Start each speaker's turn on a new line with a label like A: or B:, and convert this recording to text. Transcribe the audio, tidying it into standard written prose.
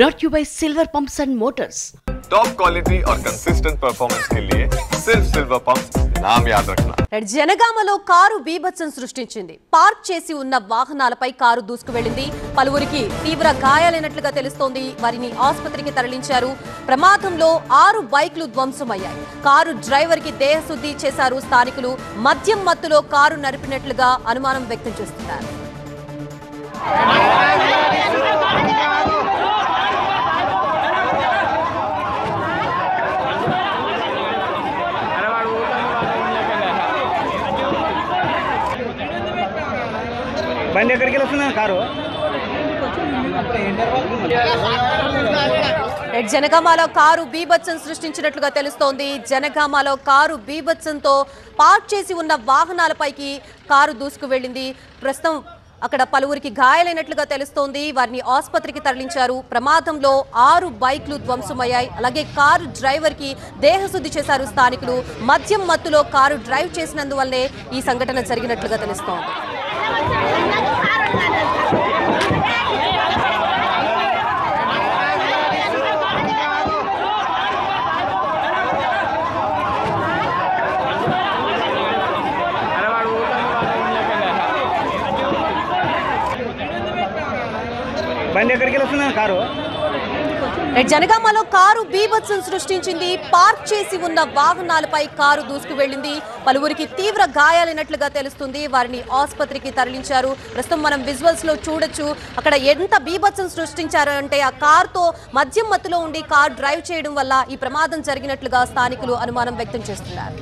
A: brought you by Silver Pumps and Motors.
B: Top quality और consistent performance के लिए सिर्फ सिल्वर पंप्स नाम याद रखना.
C: జనగామలో కారు బీభత్సం సృష్టించింది. పార్క్ చేసి ఉన్న వాహనాలపై కారు దూసుకు వెళ్లింది. పలువురికి తీవ్ర గాయాలైనట్లుగా తెలుస్తోంది. వారిని ఆసుపత్రికి తరలించారు. ప్రమాదంలో 6 బైక్లు ధ్వంసమయ్యాయి. కారు డ్రైవర్ కి దేహశుద్ధి చేశారు స్థానికులు. మద్యం మత్తులో కారు నడిపినట్లుగా అనుమానం వ్యక్తం చేస్తున్నారు.
D: బండి ఎక్కడికి వస్తున్నా కారు
C: జనగామలో కారు బీభత్సం సృష్టించినట్లుగా తెలుస్తోంది. జనగామలో కారు బీభత్సంతో పార్క్ చేసి ఉన్న వాహనాలపైకి కారు దూసుకు వెళ్లింది. ప్రస్తుతం అక్కడ పలువురికి గాయాలైనట్లుగా తెలుస్తోంది. వారిని ఆసుపత్రికి తరలించారు. ప్రమాదంలో 6 బైక్లు ధ్వంసమయ్యాయి. అలాగే కారు డ్రైవర్ కి దేహశుద్ధి చేశారు స్థానికులు. మద్యం మత్తులో కారు డ్రైవ్ చేసినందువల్లే ఈ సంఘటన జరిగినట్లుగా తెలుస్తోంది.
D: బండి ఎక్కడికి వస్తున్నా కారు
C: జనగామలో కారు బీభత్సం సృష్టించింది. పార్క్ చేసి ఉన్న వాహనాలపై కారు దూసుకు వెళ్లింది. పలువురికి తీవ్ర గాయాలైనట్లుగా తెలుస్తుంది. వారిని ఆసుపత్రికి తరలించారు. ప్రస్తుతం మనం విజువల్స్ లో చూడొచ్చు. అక్కడ ఎంత బీభత్సం సృష్టించారు అంటే ఆ కారుతో మద్యం మత్తులో ఉండి కారు డ్రైవ్ చేయడం వల్ల ఈ ప్రమాదం జరిగినట్లుగా స్థానికులు అనుమానం వ్యక్తం చేస్తున్నారు.